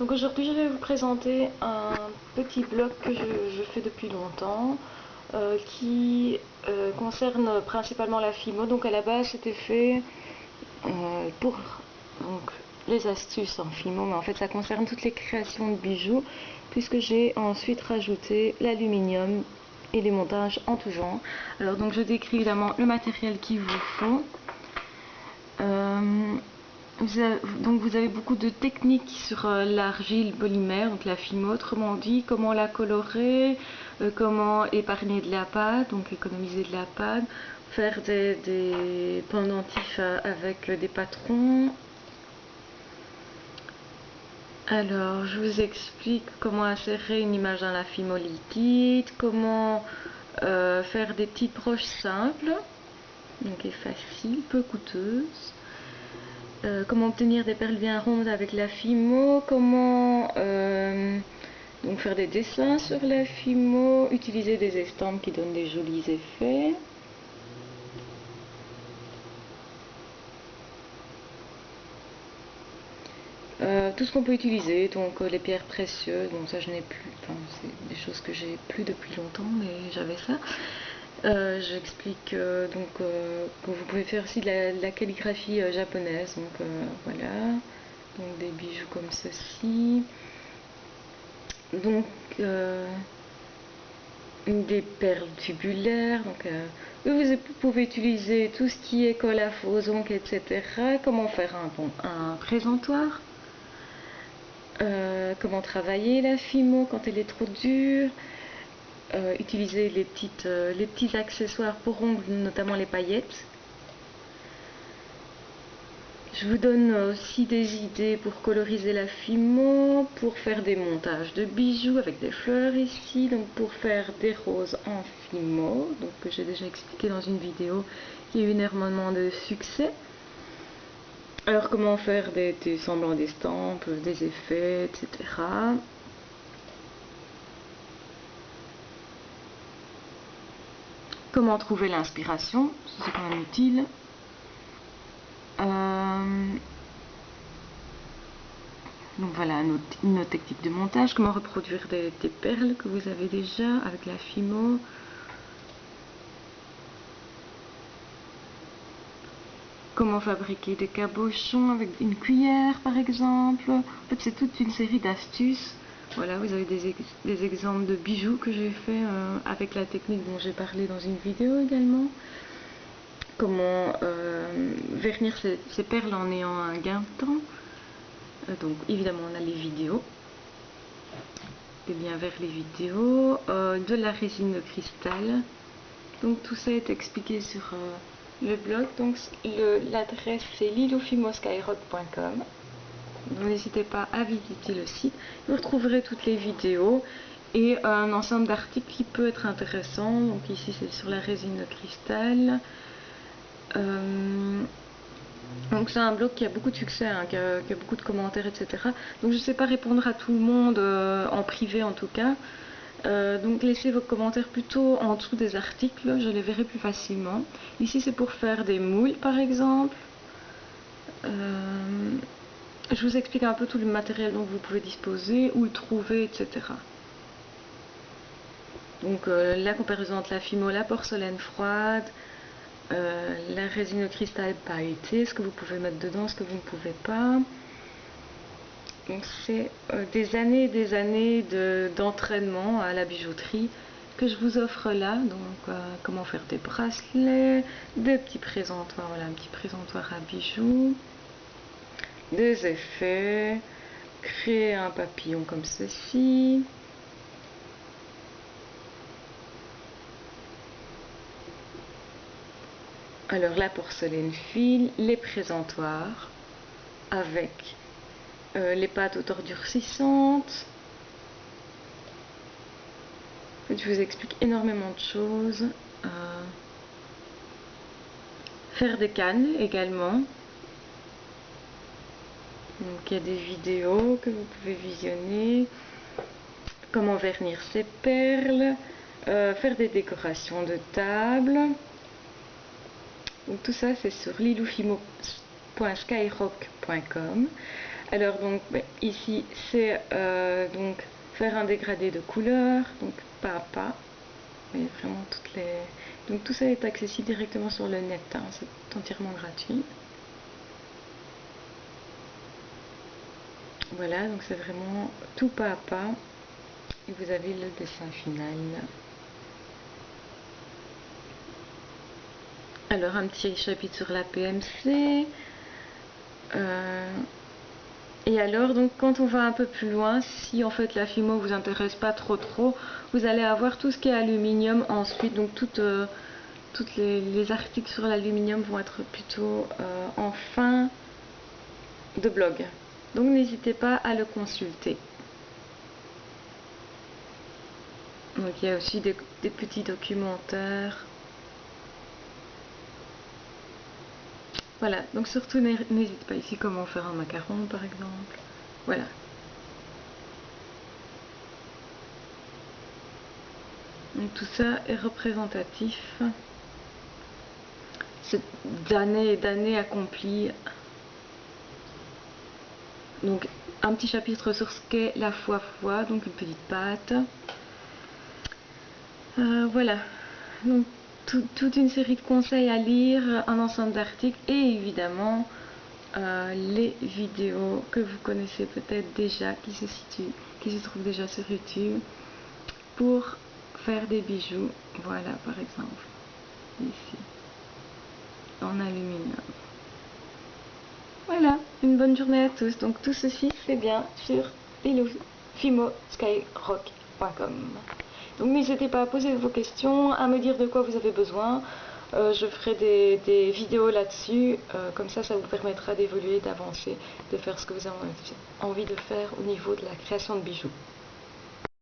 Donc aujourd'hui je vais vous présenter un petit blog que je fais depuis longtemps qui concerne principalement la Fimo. Donc à la base c'était fait pour les astuces en Fimo, mais en fait ça concerne toutes les créations de bijoux puisque j'ai ensuite rajouté l'aluminium et les montages en tout genre. Alors donc je décris évidemment le matériel qu'il vous faut. Vous avez beaucoup de techniques sur l'argile polymère, donc la Fimo, autrement dit, comment la colorer, comment épargner de la pâte, donc économiser de la pâte, faire des pendentifs avec des patrons. Alors, je vous explique comment insérer une image dans la Fimo liquide, comment faire des petites broches simples, donc et faciles, peu coûteuses. Comment obtenir des perles bien rondes avec la Fimo, comment donc faire des dessins sur la Fimo, utiliser des estampes qui donnent des jolis effets. Tout ce qu'on peut utiliser, donc les pierres précieuses, donc ça je n'ai plus, enfin c'est des choses que j'ai plus depuis longtemps, mais j'avais ça. J'explique que vous pouvez faire aussi de la calligraphie japonaise, donc voilà, donc des bijoux comme ceci, donc des perles tubulaires, donc vous pouvez utiliser tout ce qui est colle à faux ongles, etc. Comment faire un présentoir, comment travailler la Fimo quand elle est trop dure. Utiliser les petits accessoires pour ongles, notamment les paillettes. Je vous donne aussi des idées pour coloriser la Fimo, pour faire des montages de bijoux avec des fleurs ici, donc pour faire des roses en Fimo, donc que j'ai déjà expliqué dans une vidéo qui a eu énormément de succès. Alors comment faire des semblants d'estampes, des effets, etc. Comment trouver l'inspiration, c'est quand même utile. Donc voilà une autre technique de montage. Comment reproduire des perles que vous avez déjà avec la Fimo. Comment fabriquer des cabochons avec une cuillère par exemple. En fait c'est toute une série d'astuces. Voilà, vous avez des exemples de bijoux que j'ai fait avec la technique dont j'ai parlé dans une vidéo également. Comment vernir ces perles en ayant un gain de temps. Donc évidemment on a les vidéos, des liens vers les vidéos, de la résine de cristal. Donc tout ça est expliqué sur le blog. Donc l'adresse c'est lilufimoskyrock.com. N'hésitez pas à visiter le site. Vous retrouverez toutes les vidéos et un ensemble d'articles qui peut être intéressant. Donc ici c'est sur la résine de cristal. Donc c'est un blog qui a beaucoup de succès, hein, qui a beaucoup de commentaires, etc. Donc je ne sais pas répondre à tout le monde, en privé en tout cas. Donc laissez vos commentaires plutôt en dessous des articles, je les verrai plus facilement. Ici c'est pour faire des moules par exemple. Je vous explique un peu tout le matériel dont vous pouvez disposer, où le trouver, etc. Donc la comparaison entre la Fimo, la porcelaine froide, la résine au cristal pailletée, ce que vous pouvez mettre dedans, ce que vous ne pouvez pas. Donc c'est des années et des années d'entraînement à la bijouterie que je vous offre là. Donc comment faire des bracelets, des petits présentoirs, voilà un petit présentoir à bijoux, des effets, créer un papillon comme ceci. Alors la porcelaine fine, les présentoirs avec les pâtes autour durcissantes. En fait, je vous explique énormément de choses. Faire des cannes également. Donc il y a des vidéos que vous pouvez visionner. Comment vernir ses perles. Faire des décorations de table. Donc tout ça c'est sur lilufimo.skyrock.com. Alors donc ici c'est donc faire un dégradé de couleur, donc pas à pas. Vous voyez vraiment toutes les... Donc tout ça est accessible directement sur le net, hein, c'est entièrement gratuit. Voilà, donc c'est vraiment tout pas à pas. Et vous avez le dessin final. Alors un petit chapitre sur la PMC. Et alors, donc, quand on va un peu plus loin, si en fait la Fimo vous intéresse pas trop, vous allez avoir tout ce qui est aluminium ensuite. Donc, toutes les articles sur l'aluminium vont être plutôt en fin de blog. Donc, n'hésitez pas à le consulter. Donc, il y a aussi des petits documentaires. Voilà, donc surtout n'hésitez pas ici comment faire un macaron par exemple. Voilà. Donc tout ça est représentatif d'années et d'années accomplies. Donc un petit chapitre sur ce qu'est la foi-foi, donc une petite pâte. Voilà, donc toute une série de conseils à lire, un ensemble d'articles et évidemment les vidéos que vous connaissez peut-être déjà, qui se trouvent déjà sur YouTube pour faire des bijoux. Voilà par exemple, ici, en aluminium. Voilà, une bonne journée à tous. Donc tout ceci c'est bien sur fimoskyrock.com. Donc n'hésitez pas à poser vos questions, à me dire de quoi vous avez besoin. Je ferai des vidéos là-dessus, comme ça vous permettra d'évoluer, d'avancer, de faire ce que vous avez envie de faire au niveau de la création de bijoux.